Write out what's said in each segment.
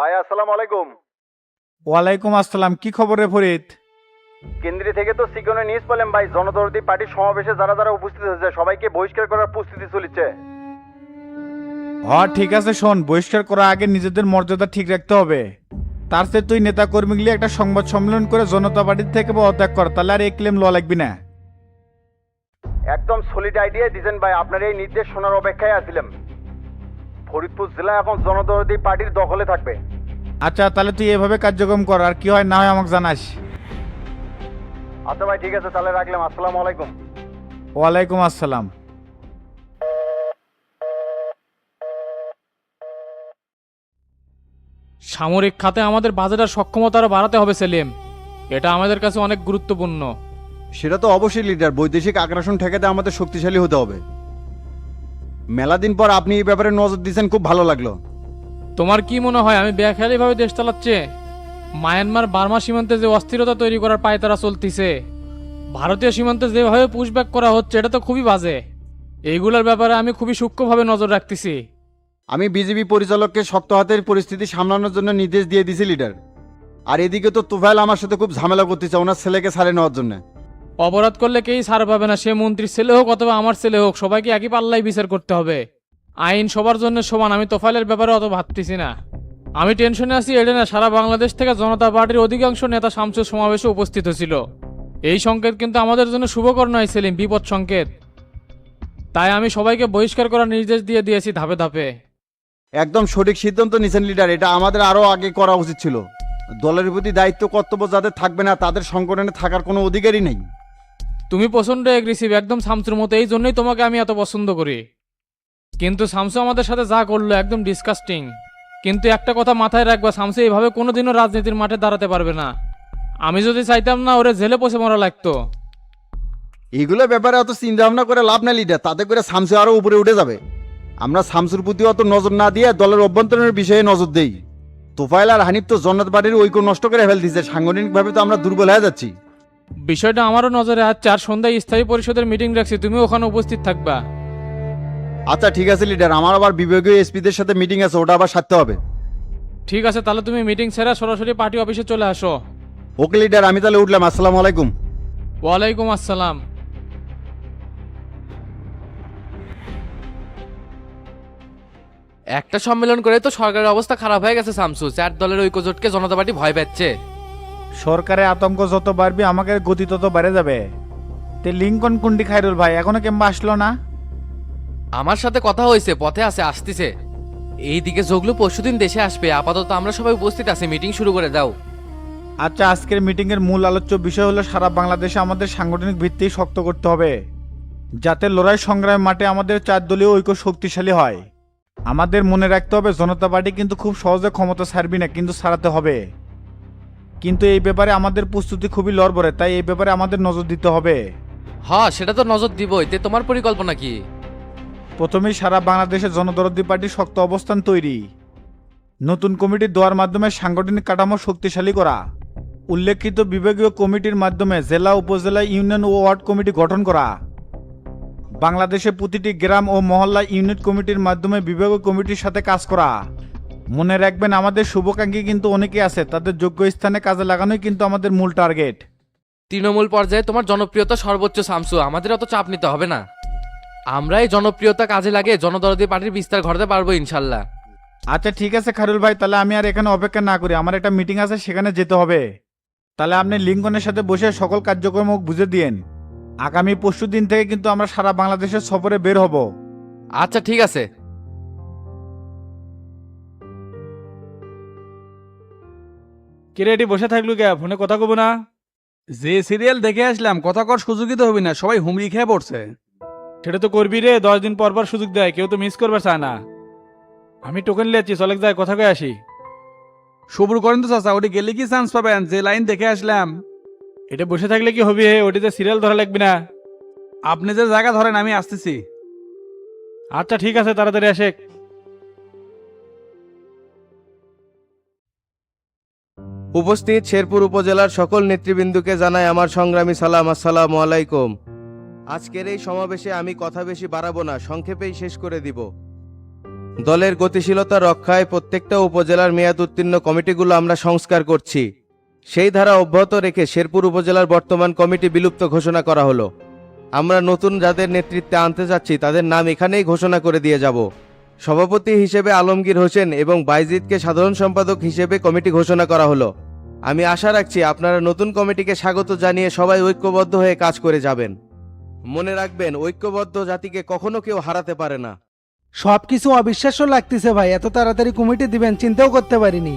ভাই আসসালামু আলাইকুম। ওয়ালাইকুম আসসালাম, কি খবর রে ফরিদ? কেন্দ্রীয় থেকে তো সিকনে নিউজ পেলাম ভাই, জনদরদি পার্টির সমাবেশে যারা যারা উপস্থিত হয়েছে সবাইকে বহিষ্কার করার প্রস্তুতি চলছে। হ্যাঁ ঠিক আছে, শোন, বহিষ্কার করার আগে নিজেদের মর্যাদা ঠিক রাখতে হবে। তার চেয়ে তুই নেতা কর্মীগুলি একটা সংবাদ সম্মেলন করে জনতা পার্টির থেকে পদত্যাগ কর, তাহলে আর এই ক্লেম লওয়া লাগবি না। একদম সলিড আইডিয়া দিয়েছেন ভাই, আপনার এই নির্দেশ শোনার অপেক্ষায় আছিলাম। ফরিদপুর জেলা এখন জনদরদি পার্টির দখলে থাকবে। আচ্ছা তাহলে তুই এভাবে কার্যক্রম কর, আর কি হয় না হয় আমাকে জানাস। আচ্ছা ভাই ঠিক আছে, তাহলে রাখলাম। আসসালামু আলাইকুম। ওয়ালাইকুম আসসালাম। সামরিক খাতে আমাদের বাজেট আর সক্ষমতা আরো বাড়াতে হবে সেলিম, এটা আমাদের কাছে অনেক গুরুত্বপূর্ণ। সেটা তো অবশ্যই লিডার, বৈদেশিক আগ্রাসন ঠেকাতে আমাদের শক্তিশালী হতে হবে। মেলা দিন পর আপনি এই ব্যাপারে নজর দিয়েছেন, খুব ভালো লাগলো। তোমার কি মনে হয় আমি বেখেয়ালিভাবে দেশ চালাচ্ছে? মায়ানমার বার্মা সীমান্তে যে অস্থিরতা তৈরি করার পায়তারা চলতিছে, ভারতীয় সীমান্তে যেভাবে পুশব্যাক করা হচ্ছে, এটা তো খুবই বাজে। এইগুলোর ব্যাপারে আমি খুবই সূক্ষ্মভাবে নজর রাখতেছি। আমি বিজেপি পরিচালককে শক্ত হাতের পরিস্থিতি সামলানোর জন্য নির্দেশ দিয়ে দিছি লিডার। আর এদিকে তো তুফাইল আমার সাথে খুব ঝামেলা করতেছে ওনার ছেলেকে ছাড়ে নেওয়ার জন্য। অপরাধ করলে কেই ছাড় পাবে না, সে মন্ত্রীর ছেলে হোক অথবা আমার ছেলে হোক, সবাইকে একই পাল্লাই বিচার করতে হবে। আইন সবার জন্য সমান, আমি তোফাইলের ব্যাপারে অত ভাবতেছি না। আমি টেনশনে আছি এটা না, সারা বাংলাদেশ থেকে জনতা পার্টির অধিকাংশ নেতা শামসুর সমাবেশে উপস্থিত হয়েছিল। এই সংকেত কিন্তু আমাদের জন্য শুভকর নয় সেলিম, বিপদ সংকেত। তাই আমি সবাইকে বহিষ্কার করার নির্দেশ দিয়ে দিয়েছি ধাপে ধাপে। একদম সঠিক সিদ্ধান্ত নিছেন লিডার, এটা আমাদের আরো আগে করা উচিত ছিল। দলের প্রতি দায়িত্ব কর্তব্য যাদের থাকবে না তাদের সংগঠনে থাকার কোনো অধিকারই নেই। তুমি প্রচন্ড এগ্রেসিভ, একদম শামসুর মতো, এই জন্যই তোমাকে আমি এত পছন্দ করি। কিন্তু শামসু আমাদের সাথে যা করলো একদম ডিসকাস্টিং। কিন্তু একটা কথা মাথায় রাখবা, শামসু এইভাবে কোনোদিনও রাজনীতির মাঠে দাঁড়াতে পারবে না। আমি যদি চাইতাম না, ওরে জেলে পচে মরা লাগতো। এগুলো ব্যাপারে অত চিন্তা ভাবনা করে লাভ না লিডার, তাতে করে শামসু আরো উপরে উঠে যাবে। আমরা শামসুর প্রতি অত নজর না দিয়ে দলের অভ্যন্তরীণ বিষয়ে নজর দেই। তোফাইল আর হানিফ তো জন্নত বাড়ির ঐক্য নষ্ট করে ফেলতেছে, সাংগঠনিকভাবে তো আমরা দুর্বল হয়ে যাচ্ছি। বিষয়টা আমারও নজরে আছে, আর সন্ধ্যায় স্থায়ী পরিষদের মিটিং রাখছি, তুমি ওখানে উপস্থিত থাকবা। আচ্ছা ঠিক আছে লিডার, আমার আবার বিভাগীয় এসপিদের সাথে মিটিং আছে, ওটা আবার সারতে হবে। ঠিক আছে, তাহলে তুমি মিটিং ছেড়ে সরাসরি পার্টি অফিসে চলে আসো। ওকে লিডার, আমি তাহলে উঠলাম। আসসালামু আলাইকুম। ওয়ালাইকুম আসসালাম। একটা সম্মেলন করে তো সরকারের অবস্থা খারাপ হয়ে গেছে শামসু, চার দলের ঐক্যজোটকে জনতা পার্টি ভয় পাচ্ছে। সরকারের আতঙ্ক যত বাড়বে আমাদের গতি তত বেড়ে যাবে। তে লিঙ্কন কুন্ডি খাইরুল ভাই এখনো কেমবা আসলো না? আমার সাথে কথা হয়েছে, পথে আছে, আসতেছে। এইদিকে জগলু পরশুদিন দেশে আসবে, আপাতত আমরা সবাই উপস্থিত আছি, মিটিং শুরু করে দাও। আচ্ছা, আজকের মিটিং এর মূল আলোচ্য বিষয় হলো সারা বাংলাদেশে আমাদের সাংগঠনিক ভিত্তি শক্ত করতে হবে, যাতে লড়াই সংগ্রামের মাঠে আমাদের চার দলীয় ঐক্য শক্তিশালী হয়। আমাদের মনে রাখতে হবে জনতা পার্টি কিন্তু খুব সহজে ক্ষমতা ছাড়বি না, কিন্তু ছাড়াতে হবে। কিন্তু এই ব্যাপারে আমাদের প্রস্তুতি খুবই লড়বড়ে, তাই এই ব্যাপারে আমাদের নজর দিতে হবে। হ্যাঁ সেটা তো নজর দিবই, তে তোমার পরিকল্পনা কি? প্রথমেই সারা বাংলাদেশে জনদরদি পার্টির শক্ত অবস্থান তৈরি, নতুন কমিটি দেওয়ার মাধ্যমে সাংগঠনিক কাঠামো শক্তিশালী করা, উল্লেখিত বিভাগীয় কমিটির মাধ্যমে জেলা উপজেলা ইউনিয়ন ও ওয়ার্ড কমিটি গঠন করা, বাংলাদেশে প্রতিটি গ্রাম ও মহল্লা ইউনিট কমিটির মাধ্যমে বিভাগীয় কমিটির সাথে কাজ করা। মনে রাখবেন আমাদের শুভাকাঙ্ক্ষী কিন্তু অনেকে আছে, তাদের যোগ্য স্থানে কাজে লাগানোই কিন্তু আমাদের মূল টার্গেট। তৃণমূল পর্যায়ে তোমার জনপ্রিয়তা সর্বোচ্চ শামসু, আমাদের অত চাপ নিতে হবে না। আমরা এই জনপ্রিয়তা কাজে লাগে জনদরদি পার্টির বিস্তার ঘটাতে পারবো ইনশাল্লাহ। আচ্ছা ঠিক আছে খারুল ভাই, তাহলে আমি আর এখানে অপেক্ষা না করি, আমার একটা মিটিং আছে, সেখানে যেতে হবে। তাহলে আপনি লিঙ্কনের সাথে বসে সকল কার্যক্রম বুঝে দিয়েন। আগামী পরশু দিন থেকে কিন্তু আমরা সারা বাংলাদেশের সফরে বের হব। আচ্ছা ঠিক আছে। কিরে এটি বসে থাকলু কে, ফোনে কথা কব না? যে সিরিয়াল দেখে আসলাম, কথা কর সুযোগই তো হবি না, সবাই হুমড়ি খেয়ে পড়ছে। সেটা তো করবি রে, 10 দিন পর পর সুযোগ দেয়, কেউ তো মিস করবার চায় না। আমি টোকেন লিয়েছি, চলে যায়, কথা কয়ে আসি। সবুর করেন তো চাচা, ওটি গেলে কি চান্স পাবেন, যে লাইন দেখে আসলাম। এটা বসে থাকলে কি হবি হে, ওটিতে সিরিয়াল ধরা লাগবে না। আপনি যে জায়গা ধরেন, আমি আসতেছি। আচ্ছা ঠিক আছে, তাড়াতাড়ি আসে। উপস্থিত শেরপুর উপজেলার সকল নেতৃবৃন্দকে জানাই আমার সংগ্রামী সালাম, আসসালামু আলাইকুম। আজকের এই সমাবেশে আমি কথা বেশি বাড়াবো না, সংক্ষেপেই শেষ করে দিব। দলের গতিশীলতা রক্ষায় প্রত্যেকটা উপজেলার মেয়াদ উত্তীর্ণ কমিটিগুলো আমরা সংস্কার করছি। সেই ধারা অব্যাহত রেখে শেরপুর উপজেলার বর্তমান কমিটি বিলুপ্ত ঘোষণা করা হলো। আমরা নতুন যাদের নেতৃত্বে আনতে চাচ্ছি তাদের নাম এখানেই ঘোষণা করে দিয়ে যাব। সভাপতি হিসেবে আলমগীর হোসেন এবং বাইজিদকে সাধারণ সম্পাদক হিসেবে কমিটি ঘোষণা করা হলো। আমি আশা রাখছি আপনারা নতুন কমিটিকে স্বাগত জানিয়ে সবাই ঐক্যবদ্ধ হয়ে কাজ করে যাবেন। মনে রাখবেন, ঐক্যবদ্ধ জাতিকে কখনো কেউ হারাতে পারে না। সবকিছু অবিশ্বাস্য লাগতেছে ভাই, এত তাড়াতাড়ি কমিটি দিবেন চিন্তাও করতে পারিনি।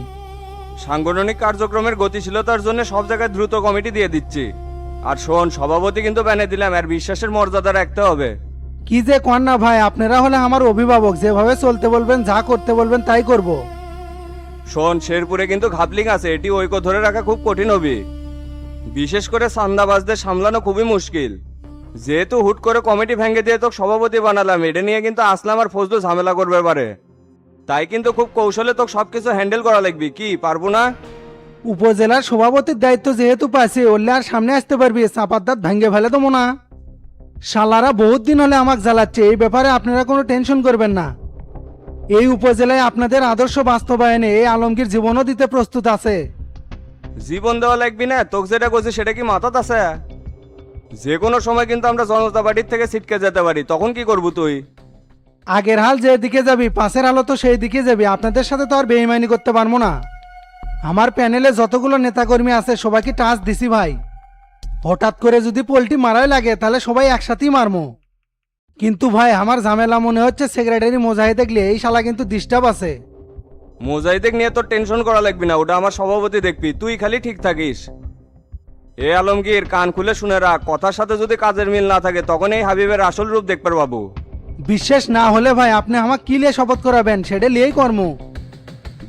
সাংগঠনিক কার্যক্রমের গতিশীলতার জন্য সব জায়গায় দ্রুত কমিটি দিয়ে দিচ্ছি। আর শোন, সভাপতি কিন্তু ব্যানে দিলাম, আর বিশ্বাসের মর্যাদা রাখতে হবে। কি যে কর না ভাই, আপনারা হলে আমার অভিভাবক, যেভাবে চলতে বলবেন যা করতে বলবেন তাই করব। শোন, শেরপুরে কিন্তু ঘাপলিং আছে, এটি ঐক্য ধরে রাখা খুব কঠিন হবে। বিশেষ করে চান্দাবাজদের সামলানো খুবই মুশকিল। যেহেতু হুট করে কমিটি ভেঙে দিয়ে তোকে সভাপতি বানালাম, এটা নিয়ে কিন্তু আসলাম আর ফজলু ঝামেলা করবে পারে। তাই কিন্তু খুব কৌশলে তোকে সবকিছু হ্যান্ডেল করা লাগবে। কি পারবো না? উপজেলার সভাপতির দায়িত্ব যেহেতু পাইছি, ওরলে আর সামনে আসতে পারবি, চাপার দাঁত ভেঙে ফেলে তো মোনা। শালারা বহুত দিন হলে আমাকে জ্বালাচ্ছে, এই ব্যাপারে আপনারা কোনো টেনশন করবেন না। এই উপজেলায় আপনাদের আদর্শ বাস্তবায়নে এই আলমগীর জীবনও দিতে প্রস্তুত আছে। জীবন দেওয়া লাগবি না, তোকে যেটা করছি সেটা কি মাথাত আছে? যে কোনো সময় কিন্তু আমরা জনতা পার্টির থেকে ছিটকে যেতে পারি, তখন কি করবো তুই? আগের হাল যেদিকে যাবি, পাশের আলো তো সেই দিকে যাবি। আপনাদের সাথে তো আর বেইমানি করতে পারবো না। আমার প্যানেলে যতগুলো নেতাকর্মী আছে সবাইকে টাচ দিছি ভাই। হঠাৎ করে যদি পোল্টি মারাই লাগে তাহলে সবাই একসাথেই মারমো। কিন্তু ভাই আমার ঝামেলা মনে হচ্ছে সেক্রেটারি মোজাহিদ দেখলে, এই শালা কিন্তু ডিস্টার্ব আছে। মোজাইদেক নিয়ে তোর টেনশন করা লাগবি না, ওটা আমার সভাপতি দেখবি, তুই খালি ঠিক থাকিস। এ আলমগীর, কান খুলে শুনে রাখ, কথার সাথে যদি কাজের মিল না থাকে তখন এই হাবিবের আসল রূপ দেখতে পাবো। বিশ্বাস না হলে ভাই আপনি আমাকে কি লিয়ে শপথ করাবেন, সেটা লিয়েই কর্ম।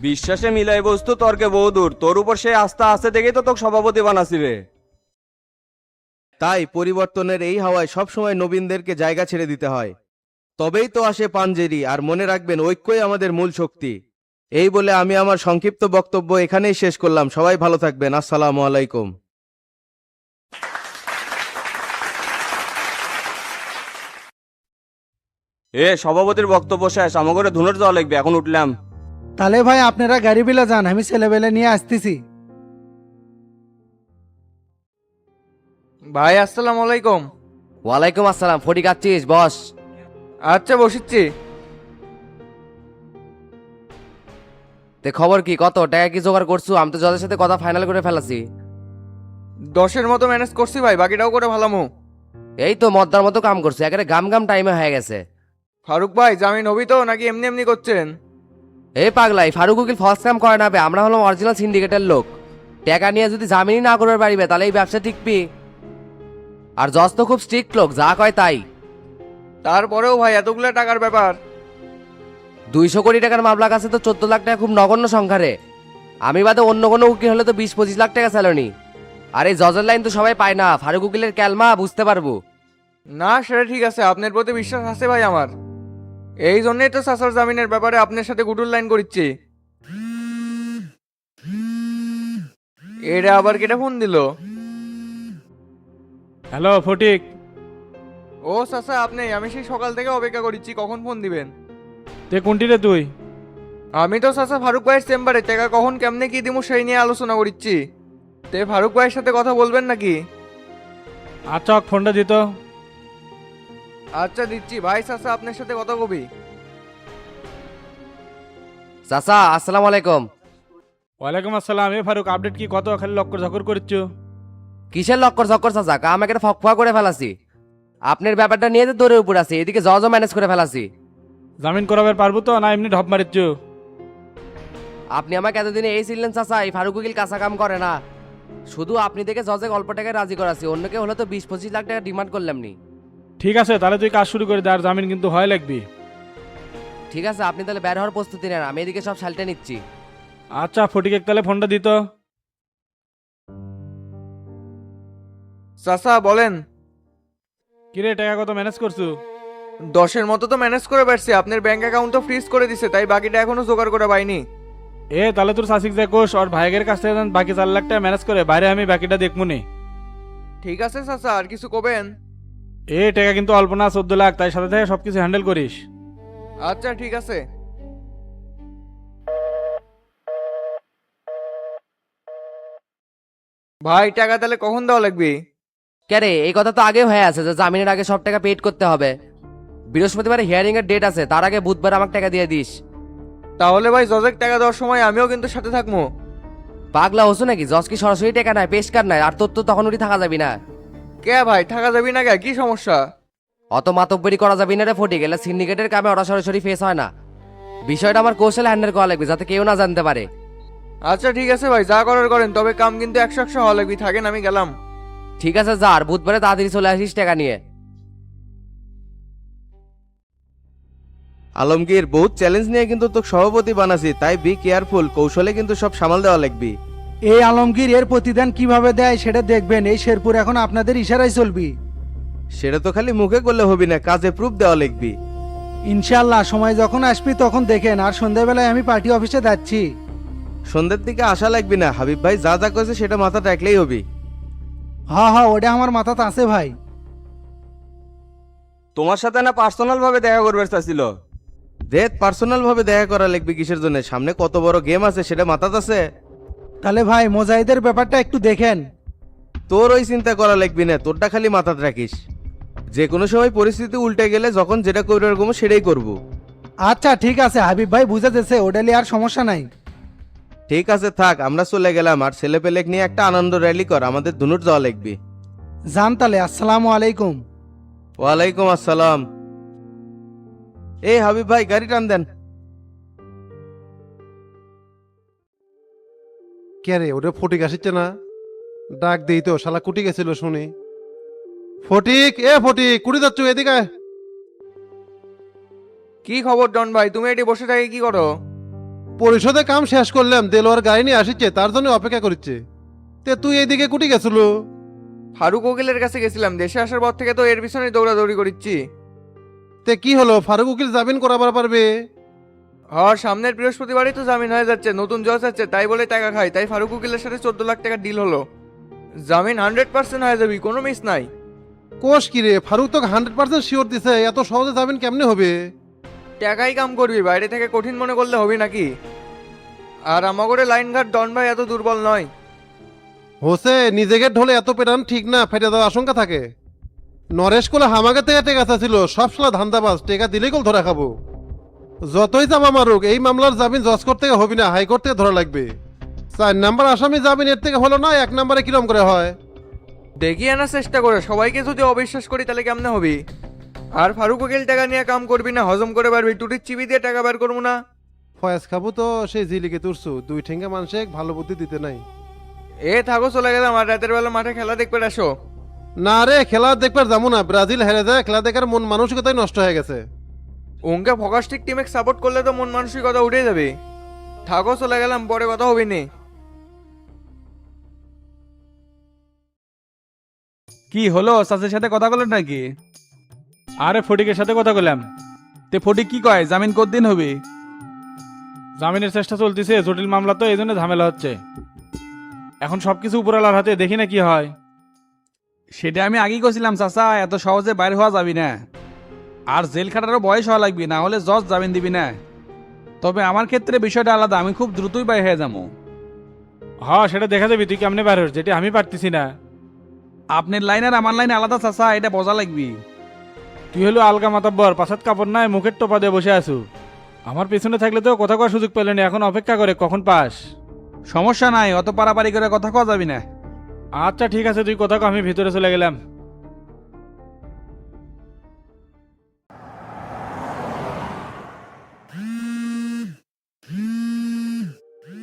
বিশ্বাসে মিলাই বস্তু তর্কে বহুদূর, তোর উপর সে আস্থা আছে দেখেই তো তোকে সভাপতি বানাসি রে। তাই পরিবর্তনের এই হাওয়ায় সবসময় নবীনদেরকে জায়গা ছেড়ে দিতে হয়, তবেই তো আসে পাঞ্জেরি। আর মনে রাখবেন, ঐক্যই আমাদের মূল শক্তি। এই বলে আমি আমার সংক্ষিপ্ত বক্তব্য এখানেই শেষ করলাম। সবাই ভালো থাকবেন। আসসালামু আলাইকুম। এ সভাপতির বক্তব্য শেষ, আমাকে ধুনোর যাওয়া লাগবে, এখন উঠলাম। তাহলে ভাই আপনারা গাড়ি বিলা যান, আমি ছেলেবেলে নিয়ে আসতেছি। ভাই আসসালামু আলাইকুম। ওয়ালাইকুম আসসালাম। ফটিক আছিস? বস। আচ্ছা বসিচ্ছি। তে খবর কি? কত টাকা কি জোগাড় করছো? আমি তো যাদের সাথে কথা ফাইনাল করে ফেলাছি। 10-এর মতো ম্যানেজ করছি ভাই, বাকিটাও করে ভালামু। এই তো মদ্দার মতো কাম করছে, একেবারে গাম গাম টাইমে হয়ে গেছে। ফারুক ভাই জামিন হবি তো নাকি এমনি এমনি করছেন? এই পাগলাই, ফারুক উকিল ফস কাম করে না বে, আমরা হলাম অরিজিনাল সিন্ডিকেটের লোক। টাকা নিয়ে যদি জামিনই না করতে পারিবে তাহলে এই ব্যবসা টিকবি? আর জজ তো খুব স্ট্রিক্ট লোক, যা কয় তাই। তারপরেও ভাই এতগুলো টাকার ব্যাপার। 200 কোটি টাকার মামলা কাছে তো 14 লাখ টাকা খুব নগণ্য সংখ্যা রে। আমি বাদে অন্য কোনো উকিল হলে তো 20-25 লাখ টাকা স্যালারি। আর এই জজের লাইন তো সবাই পায় না, ফারুক উকিলের ক্যালমা বুঝতে পারবো। না সেটা ঠিক আছে, আপনার প্রতি বিশ্বাস আছে ভাই আমার। এই জন্যই তো সাসার জামিনের ব্যাপারে আপনার সাথে গুডুর লাইন করিচ্ছি। এটা আবার কেটে ফোন দিল? হ্যালো ফটিক। ও চাচা আপনি, আমি সেই সকাল থেকে অপেক্ষা করছি কখন ফোন দিবেন। তে কোনটি রে তুই? আমি তো চাচা ফারুক ভাইয়ের চেম্বারে, টাকা কখন কেমনে কি দিমু সেই নিয়ে আলোচনা করছি। তে ফারুক ভাইয়ের সাথে কথা বলবেন নাকি? আচ্ছা ফোনটা দিত। আচ্ছা দিচ্ছি ভাই। চাচা আপনার সাথে কথা কবি। চাচা আসসালামু আলাইকুম। ওয়ালাইকুম আসসালাম। এ ফারুক, আপডেট কি? কত খালি লক্কর ঝকর করছো? কিসের লক্কর ঝক্কর চাচা? কাম একেবারে ফকফা করে ফেলাছি। আপনার ব্যাপারটা নিয়ে তো দৌড়ের উপর আছে, এদিকে জজও ম্যানেজ করে ফেলাছি। জামিন করাবার পারবো তো না এমনি ঢপ মারিচ্ছ? আপনি আমাকে এতদিনে এই ছিলেন চাচা, এই ফারুক উকিল কাঁচা কাম করে না। শুধু আপনি দেখে জজে অল্প টাকায় রাজি করাছি, অন্য কেউ হলে তো 20-25 লাখ টাকা ডিমান্ড করলাম নি। ঠিক আছে, তাহলে তুই কাজ শুরু করে দে, আর জামিন কিন্তু হয় লাগবি। ঠিক আছে, আপনি তাহলে বের হওয়ার প্রস্তুতি নেন, আমি এদিকে সব সালটে নিচ্ছি। আচ্ছা ফটিক, তাহলে ফোনটা দিত। চাচা বলেন। কিরে, টাকা কত ম্যানেজ করছো? 10-এর মতো তো ম্যানেজ করে পারছি। আপনার ব্যাংক অ্যাকাউন্ট তো ফ্রিজ করে দিছে, তাই বাকিটা এখনো জোগাড় করে পাইনি। তাহলে তোর শাসিক যা কোষ আর ভাইয়ের কাছ থেকে বাকি 4 লাখ টাকা ম্যানেজ করে বাইরে, আমি বাকিটা দেখবো নি। ঠিক আছে চাচা, আর কিছু কবেন? টাকা কিন্তু অল্প না, 14 লাখ, তাই সাথে থেকে সবকিছু হ্যান্ডেল করিস। আচ্ছা ঠিক আছে। ভাই টাকা তাহলে কখন দেওয়া লাগবে? কে এই কথা তো আগে হয়ে আছে যে জামিনের আগে সব টাকা পেড করতে হবে। বৃহস্পতিবার হিয়ারিং এর ডেট আছে, তার আগে বুধবার আমাকে টাকা দিয়ে দিস। তাহলে ভাই জজেক টাকা দেওয়ার সময় আমিও কিন্তু সাথে থাকবো। পাগলা হচ্ছ নাকি? জজ কি সরাসরি টাকা নাই, পেশকার নাই, আর তোর তো তখন উঠি থাকা যাবি না। কে ভাই থাকা যাবি না কে? কি সমস্যা? অত মাতব্বরি করা যাবি না রে ফটি, গেলে সিন্ডিকেটের কামে ওরা সরাসরি ফেস হয় না। বিষয়টা আমার কৌশলে হ্যান্ডেল করা লাগবে যাতে কেউ না জানতে পারে। আচ্ছা ঠিক আছে ভাই, যা করার করেন, তবে কাম কিন্তু 100 হওয়া লাগবে। থাকেন, আমি গেলাম। ঠিক আছে যা, আর বুধবারে তাড়াতাড়ি চলে আসিস টাকা নিয়ে। আলমগীর, বহুত চ্যালেঞ্জ নিয়ে কিন্তু তোকে সভাপতি বানাছি, তাই বি কেয়ারফুল, কৌশলে কিন্তু সব সামাল দেওয়া লাগবি। এই আলমগীর এর প্রতিদান কিভাবে দেয় সেটা দেখবেন। এই শেরপুর এখন আপনাদের ইশারায় চলবি। সেটা তো খালি মুখে করলে হবি না, কাজে প্রুফ দেওয়া লাগবি। ইনশাল্লাহ সময় যখন আসবি তখন দেখেন। আর সন্ধ্যাবেলায় আমি পার্টি অফিসে যাচ্ছি। সন্ধ্যের দিকে আসা লাগবি না, হাবিব ভাই যা যা করেছে সেটা মাথা রাখলেই হবি। হ্যাঁ হ্যাঁ, ওটা আমার মাথাতে আছে ভাই। তোমার সাথে না পার্সোনাল ভাবে দেখা করবে চাচ্ছিল। দেখ, পার্সোনাল ভাবে দেখা করা লাগবে কিসের জন্য? সামনে কত বড় গেম আছে সেটা মাথাতে আছে। তাহলে ভাই মোজাহিদের ব্যাপারটা একটু দেখেন। তোর ওই চিন্তা করা লাগবি না, তোরটা খালি মাথাতে রাখিস। যে কোনো সময় পরিস্থিতি উল্টে গেলে যখন যেটা করবে এরকম সেটাই করব। আচ্ছা ঠিক আছে, হাবিব ভাই বুঝে দিয়েছে, ওডালি আর সমস্যা নাই। ঠিক আছে থাক, আমরা চলে গেলাম। আর ছেলে পেলেক নিয়ে একটা আনন্দ র্যালি কর, আমাদের দুনুর যাওয়া লাগবে। যান তাহলে, আসসালামু আলাইকুম। ওয়ালাইকুম আসসালাম। এই হাবিব ভাই, গাড়ি টান দেন। কে রে, ওটা ফটিক আসছে না? ডাক দেই তো, শালা কুটি গেছিল শুনি। ফটিক, এ ফটিক, কুটি যাচ্ছ? এদিকে আয়। কি খবর ডন ভাই? তুমি এটি বসে থাকে কি করো? পরিষদে কাম শেষ করলাম, দেলোয়ার গাড়ি নিয়ে আসছে, তার জন্য অপেক্ষা করছে। তে তুই এইদিকে কুটি গেছিল? ফারুক উকিলের কাছে গেছিলাম। দেশে আসার পর থেকে তো এর পিছনে দৌড়াদৌড়ি করিচ্ছি। তে কি হলো, ফারুক উকিল জামিন করাবার পারবে? আর সামনের বৃহস্পতিবারই তো জামিন হয়ে যাচ্ছে, নতুন জজ আছে, তাই বলে টাকা খাই। তাই ফারুক উকিলের সাথে 14 লাখ টাকা ডিল হলো। জামিন 100% হয়ে যাবি, কোনো মিস নাই। কোষ কি রে, ফারুক তো 100% শিওর দিছে, এত সহজে জামিন কেমনে হবে? টাকাই কাম করবি, বাইরে থেকে কঠিন মনে করলে হবি নাকি? আর আমাগরে লাইনঘাট ডন ভাই এত দুর্বল নয়। হোসে নিজেকে ঢোলে এত পেটান ঠিক না, ফেটে যাওয়ার আশঙ্কা থাকে। নরেশ কোলে হামাকে থেকে টেকা চাচ্ছিল, সব শালা ধান্দাবাজ, টেকা দিলেই কল ধরা খাবো। যতই চাপা মারুক, এই মামলার জামিন জজ কোর্ট থেকে হবি না, হাইকোর্ট থেকে ধরা লাগবে। 4 নাম্বার আসামি জামিন এর থেকে হলো না, 1 নাম্বারে কিরম করে হয়? দেখি আনার চেষ্টা করে, সবাইকে যদি অবিশ্বাস করি তাহলে কেমনে হবি? আর ফারুক উকিল টাকা নিয়ে কাম করবি না, হজম করে পারবি। টুটির চিবি দিয়ে টাকা বের করবো না। ফয়েজ খাবো তো সেই জিলিকে তুরছু, 2 ঠেঙ্গা মানুষে ভালো বুদ্ধি দিতে নাই। এ থাকো, চলে গেলাম। আর রাতের বেলা মাঠে খেলা দেখবে আসো। না রে, খেলা দেখবার যাবো না, ব্রাজিল হেরে যায়, খেলা দেখার মন মানসিকতাই নষ্ট হয়ে গেছে। ওকে ফকাস্টিক টিমে সাপোর্ট করলে তো মন মানসিকতা উঠে যাবে। থাকো, চলে গেলাম, পরে কথা হবি নি। কি হলো, চাচের সাথে কথা বলেন নাকি? আরে ফটিকের সাথে কথা বললাম। তে ফটিক কি কয়, জামিন কতদিন হবে? জামিনের চেষ্টা চলতেছে, জটিল মামলা তো এই জন্য ঝামেলা হচ্ছে। এখন সবকিছু উপরওয়ালার হাতে, দেখি না কি হয়। সেটা আমি আগেই কছিলাম চাচা, এত সহজে বাইর হওয়া যাবি না। আর জেল খাটারও বয়স হওয়া লাগবে, না হলে জজ জামিন দিবি না। তবে আমার ক্ষেত্রে বিষয়টা আলাদা, আমি খুব দ্রুতই বাইর হয়ে যাবো। হ্যাঁ সেটা দেখা যাবি, তুই কেমনে বার হস, যেটা আমি পারতেছি না। আপনার লাইন আর আমার লাইন আলাদা চাচা, এটা বোঝা লাগবি। তুই হলো আলগা মাতাব্বর, পাশাত কাপড় নাই, মুখের টোপা দিয়ে বসে আছু। আমার পেছনে থাকলে তো কথা কওয়ার সুযোগ পেলেনি, এখন অপেক্ষা করে কখন পাস। সমস্যা নাই, অত পারাপারি করে কথা কওয়া যাবি না। আচ্ছা ঠিক আছে, তুই কথা কও, আমি ভিতরে চলে গেলাম।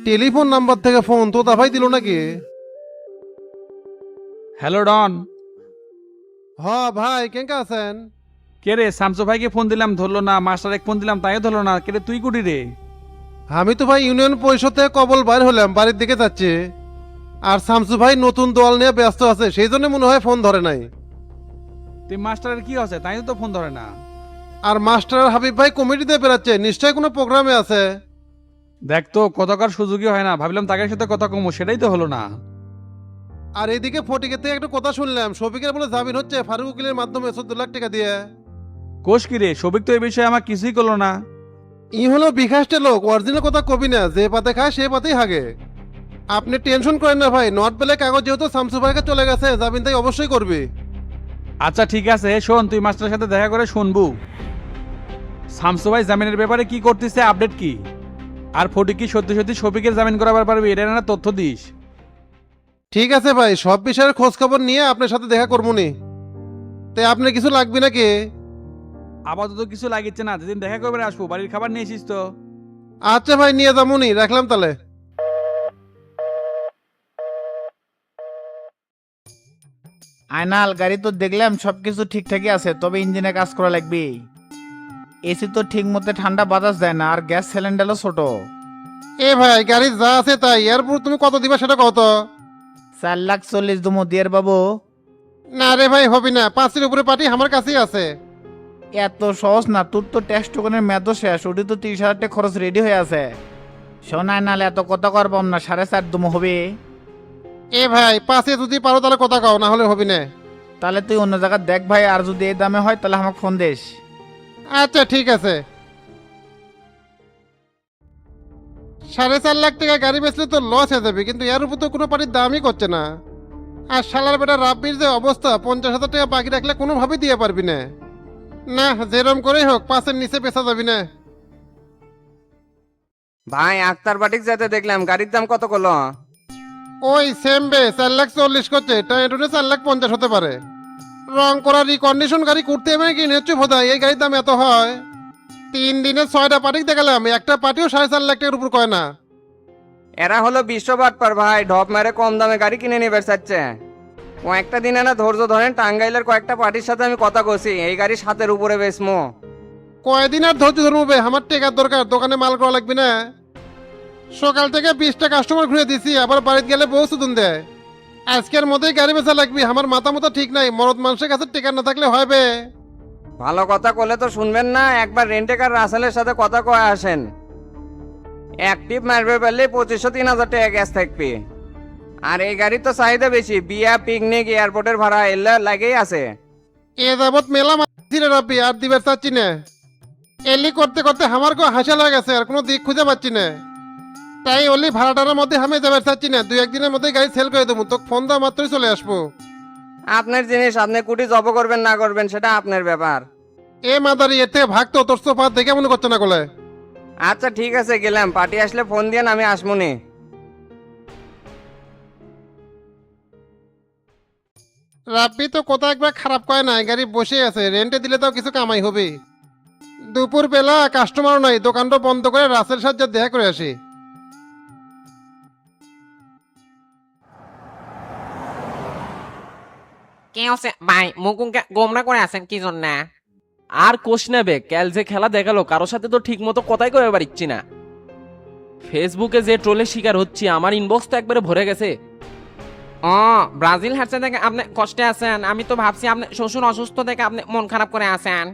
টেলিফোন নাম্বার থেকে ফোন তো দাফাই দিল নাকি? হ্যালো ডন। হ ভাই, কেঙ্কা আছেন? কে রে, শামসু ভাইকে ফোন দিলাম ধরলো না, মাস্টার এক ফোন দিলাম তাইও ধরলো না। কে রে, তুই কুটি রে? আমি তো ভাই ইউনিয়ন পরিষদ থেকে কবল বাইর হলাম, বাড়ির দিকে যাচ্ছে। আর শামসু ভাই নতুন দল নিয়ে ব্যস্ত আছে, সেই জন্য মনে হয় ফোন ধরে নাই। তুই মাস্টারের কি আছে, তাই তো ফোন ধরে না। আর মাস্টার হাবিব ভাই কমিটিতে বেড়াচ্ছে, নিশ্চয়ই কোনো প্রোগ্রামে আছে। দেখ তো কথাকার সুযোগই হয় না, ভাবলাম তাদের সাথে কথা কমো, সেটাই তো হলো না। আর এইদিকে ফটিকের থেকে একটা কথা শুনলাম, শফিকের বলে জামিন হচ্ছে ফারুক উকিলের মাধ্যমে 14 লাখ টাকা দিয়ে। কোষ কি রে, সবিক তো এই বিষয়ে আমার কিছুই করলো না। ই হলো বিকাশটা লোক, অরিজিনাল কথা কবি না, যে পাতে খায় সে পাতেই হাগে। আপনি টেনশন করেন না ভাই, নট পেলে কাগজ যেহেতু শামসু ভাইকে চলে গেছে, জামিন তাই অবশ্যই করবে। আচ্ছা ঠিক আছে, শোন তুই মাস্টারের সাথে দেখা করে শুনবু শামসু ভাই জামিনের ব্যাপারে কি করতেছে, আপডেট কি, আর ফটিক কি সত্যি সত্যি শফিকের জামিন করাবার পারবি, এটা না তথ্য দিস। ঠিক আছে ভাই, সব বিষয়ের খোঁজ খবর নিয়ে আপনার সাথে দেখা করবো নি। তাই আপনার কিছু লাগবে নাকি? আপাতত কিছু লাগিচ্ছে না, যেদিন দেখা করবে আসবো, বাড়ির খাবার নিয়ে এসিস তো। আচ্ছা ভাই, নিয়ে যাবো নি, রাখলাম তাহলে। আয়নাল, গাড়ি তো দেখলাম সবকিছু ঠিকঠাকই আছে, তবে ইঞ্জিনে কাজ করা লাগবে। এসি তো ঠিক মতো ঠান্ডা বাতাস দেয় না, আর গ্যাস সিলিন্ডারও ছোট। এ ভাই, গাড়ি যা আছে তাই, এরপর তুমি কত দিবা সেটা কত? 4,40,000 দুমো দিয়ার বাবু। না রে ভাই, হবি না, 5-এর উপরে পার্টি আমার কাছেই আছে। এত সহজ না, তোর তো টেস্ট টোকনের মেয়াদও শেষ, ওটি তো 30,000 টাকা খরচ রেডি হয়ে আছে। শোনায় নালে এত কথা করবাম না, 4.5 দুমো হবে। এ ভাই, 5-এ যদি পারো তাহলে কথা কও, না হলে হবি না। তাহলে তুই অন্য জায়গায় দেখ ভাই, আর যদি এই দামে হয় তাহলে আমাকে ফোন দিস। আচ্ছা ঠিক আছে। 4.5 লাখ টাকা গাড়ি বেচলে তো লস হয়ে যাবে, কিন্তু এর উপর তো কোনো পার্টির দামই করছে না। আর শালার বেটা রাব্বির যে অবস্থা, 50,000 টাকা বাকি রাখলে কোনোভাবেই দিয়ে পারবি না। না, যেরম করেই হোক 5-এর নিচে বেচা যাবি না। ভাই আক্তার বাটিক যেতে দেখলাম, গাড়ির দাম কত করলো? ওই সেম বে 4,40,000 করছে, টমেটোনে 4,50,000 হতে পারে। রং করা রিকন্ডিশন গাড়ি করতে হবে নাকি নেচু ভোদাই, এই গাড়ির দাম এত হয়? 3 দিনে 6টা পার্টি দেখালাম, একটা পার্টিও 4.5 লাখ টাকার উপর কয় না। এরা হলো বিশ্ববাট পার ভাই, ঢপ মেরে কম দামে গাড়ি কিনে নিবে চাচ্ছে। কয়েকটা দিনে না ধৈর্য ধরেন, টাঙ্গাইলের কয়েকটা পার্টির সাথে আমি কথা কছি, এই গাড়ি 7-এর উপরে বেচমো। কয়দিন আর ধৈর্য ধরবে, আমার টেকার দরকার, দোকানে মাল করা লাগবে না। সকাল থেকে 20টা কাস্টমার ঘুরে দিছি, আবার বাড়িতে গেলে বউ সুদন দেয়। আজকের মধ্যেই গাড়ি বেচা লাগবে, আমার মাথা মতো ঠিক নাই, মরদ মানুষের কাছে টেকা না থাকলে হবে। ভালো কথা করলে তো শুনবেন না, একবার রেন্টেকার রাসেলের সাথে কথা কয়ে আসেন। অ্যাক্টিভ মারবে পারলে 2,500-3,000 টাকা গ্যাস থাকবে। আর এই গাড়ির তো চাহিদা বেশি, বিয়া পিকনিক এয়ারপোর্টের ভাড়া এলে লাগেই আছে। এ যাবত মেলা মাছিরে রাব্বি, আর দিবার চাচ্ছি না। এলি করতে করতে আমার কেউ হাসা লাগে গেছে, আর কোনো দিক খুঁজে পাচ্ছি না। তাই ওলি ভাড়াটার মধ্যে আমি যাবার চাচ্ছি না, 2-1 দিনের মধ্যে গাড়ি সেল করে দেবো, তোকে ফোন দেওয়া মাত্রই চলে আসবো। আপনার জিনিস, আপনি কুটি জব করবেন না করবেন সেটা আপনার ব্যাপার। এ মাদারি, এর থেকে ভাগতো, তোর সোফা দেখে মনে করছে না কোলে। আচ্ছা ঠিক আছে, গেলাম, পার্টি আসলে ফোন দিয়ে আমি আসমুনি। রাব্বি তো কোথাও একবার খারাপ কয় না, গাড়ি বসে আছে, রেন্টে দিলে তাও কিছু কামাই হবে। দুপুর বেলা কাস্টমারও নাই, দোকানটা বন্ধ করে রাসেল সাথে দেখা করে আসি। কে আছে ভাই, মুকুকে গোমরা করে আছেন কি জন্য? আর কোষ নেবে, ক্যাল যে খেলা দেখালো, কারোর সাথে তো ঠিক মতো কথাই কয়ে পারিচ্ছি না। ফেসবুকে যে ট্রোলের শিকার হচ্ছি, আমার ইনবক্স তো একবারে ভরে গেছে। ও, ব্রাজিল হারছে দেখে আপনি কষ্টে আছেন, আমি তো ভাবছি আপনি শ্বশুর অসুস্থ দেখে আপনি মন খারাপ করে আছেন।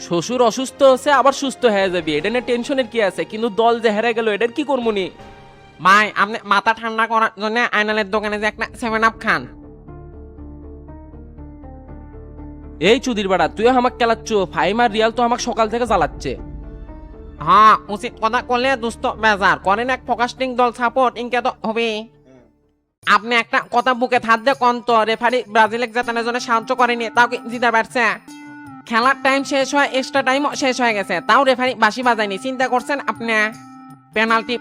শ্বশুর অসুস্থ হচ্ছে, আবার সুস্থ হয়ে যাবে, এটা নিয়ে টেনশনের কি আছে, কিন্তু দল যে হেরে গেল এটার কি করবনি? ভাই আপনি মাথা ঠান্ডা করার জন্য আইনালের দোকানে যে একটা 7 আপ খান। এই চুদির বাড়া, তুইও আমাকে খেলাচ্ছ, ফাইমার রিয়াল তো আমাকে সকাল থেকে জ্বালাচ্ছে। হ্যাঁ, উচিত কথা করলে দুস্থ বেজার করেন, এক ফোকাস্টিং দল সাপোর্ট ইনকে তো হবে। আপনি একটা কথা বুকে থাক দিয়ে কন্ত, রেফারি ব্রাজিলের জেতানোর জন্য সাহায্য করেনি, তাও কি জিতে পারছে? খেলার টাইম শেষ হয়, এক্সট্রা টাইমও শেষ হয়ে গেছে, তাও রেফারি বাঁশি বাজায়নি, চিন্তা করছেন আপনি?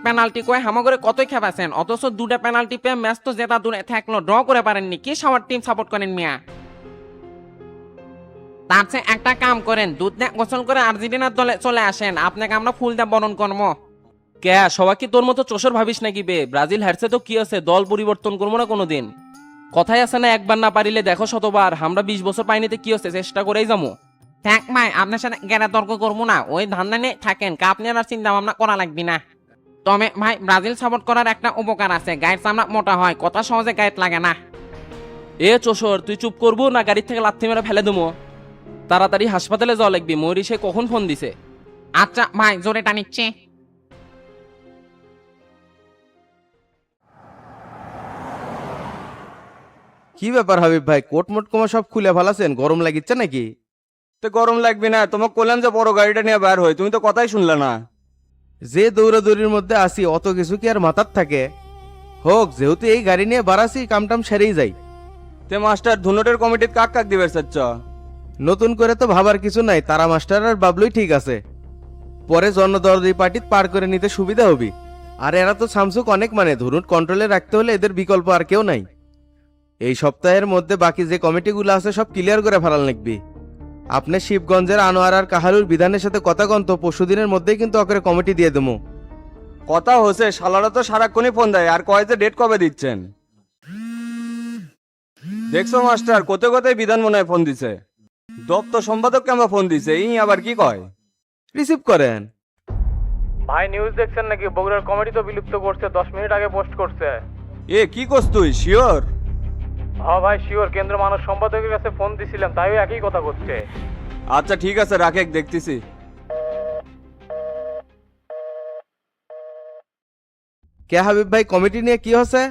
পেনাল্টি কয়ে হামাগরে কতই খেপাছেন, অথচ 2টা পেনাল্টি পেয়ে ম্যাচ তো জেতা দূরে থাকলো, ড্র করে পারেননি, কি সবার টিম সাপোর্ট করেন মিয়া? তার চেয়ে একটা কাম করেন, দুধ দিয়ে গোসল করে আর্জেন্টিনার দলে চলে আসেন, আপনাকে আমরা ফুল দিয়ে বরণ করবো। কে সবাই কি তোর মতো চোষর ভাবিস নাকি বে? ব্রাজিল হারছে তো কি আছে, দল পরিবর্তন করবো না কোনোদিন। কথাই আছে না, একবার না পারিলে দেখো শতবার, আমরা 20 বছর পাইনিতে কি হচ্ছে, চেষ্টা করেই যাবো। থাক ভাই, আপনার সাথে জ্ঞানে তর্ক করবো না, ওই ধান্দা নিয়ে থাকেন, আপনার আর চিন্তা ভাবনা করা লাগবে না। তবে ভাই, ব্রাজিল সাপোর্ট করার একটা উপকার আছে, গায়ের চামড়া মোটা হয়, কথা সহজে গায়েত লাগে না। এ চোষর, তুই চুপ করবো না গাড়ির থেকে লাথি মেরে ফেলে দেবো? তাড়াতাড়ি হাসপাতালে যাওয়া লাগবি, ময়ূরী সে কখন ফোন দিছে। আচ্ছা ভাই, জোরে টানিচ্ছে। কি ব্যাপার হাবিব ভাই, কোট মোট কমা সব খুলে ফেলাছেন, গরম লাগিচ্ছে নাকি? তো গরম লাগবে না, তোমাকে বললাম যে বড় গাড়িটা নিয়ে বের হই, তুমি তো কথাই শুনলে না। যে দৌড়াদৌড়ির মধ্যে আসি, অত কিছু কি আর মাথার থাকে? হোক, যেহেতু এই গাড়ি নিয়ে বাড়াছি কামটাম সেরেই যাই। তে মাস্টার ধুনটের কমিটির কাক কাক দিবে চাচ্ছ? নতুন করে তো ভাবার কিছু নাই, তারা মাস্টার আর বাবলুই ঠিক আছে। পরে জনদরদি পার্টি পার করে নিতে সুবিধা হবে। আর এরা তো সামসুক অনেক মানে, ধরুন কন্ট্রোলে রাখতে হলে এদের বিকল্প আর কেউ নাই। এই সপ্তাহের মধ্যে বাকি যে কমিটিগুলো আছে সব ক্লিয়ার করে ফেলাল লিখবি। আপনি শিবগঞ্জের আনোয়ার আর কাহালুর বিধানের সাথে কথা কন তো, পরশুদিনের মধ্যেই কিন্তু অকরে কমিটি দিয়ে দেবো। কথা হচ্ছে, শালারা তো সারাক্ষণই ফোন দেয়, আর কয় যে ডেট কবে দিচ্ছেন? দেখছো মাস্টার, কোথায় কোথায় বিধান মনে হয় ফোন দিছে। দপ্তর সম্পাদক কেমন ফোন দিছে, এই আবার কি কয়? রিসিভ করেন। ভাই নিউজ দেখছেন নাকি? বগুড়ার কমিটি তো বিলুপ্ত করছে, 10 মিনিট আগে পোস্ট করছে। এ কি করছ তুই, শিওর? হ্যাঁ ভাই শিওর, কেন্দ্র মানব সম্পাদকের কাছে ফোন দিছিলাম, তাইও একই কথা করছে। আচ্ছা ঠিক আছে, রাখে দেখতেছি। কে হাবিব ভাই, কমিটি নিয়ে কি হচ্ছে?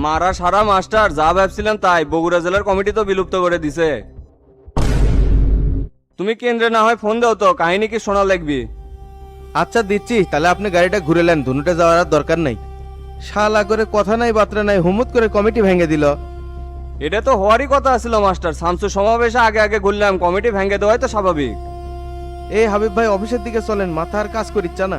মারা সারা মাস্টার, যা ভাবছিলেন তাই, বগুড়া জেলার কমিটি তো বিলুপ্ত করে দিছে। তুমি কেন্দ্রে না হয় ফোন দাও তো, কাহিনী কি শোনা লাগবি? আচ্ছা দিচ্ছি, তাহলে আপনি গাড়িটা ঘুরে নেন, ধুনুটে যাওয়ার আর দরকার নাই। শালা করে কথা নাই বার্তা নাই, হুমুত করে কমিটি ভেঙে দিল। এটা তো হওয়ারই কথা ছিল মাস্টার, শামসু সমাবেশে আগে আগে ঘুরলাম, কমিটি ভেঙে দেওয়াই তো স্বাভাবিক। এই হাবিব ভাই অফিসের দিকে চলেন, মাথা আর কাজ করিচ্ছা না।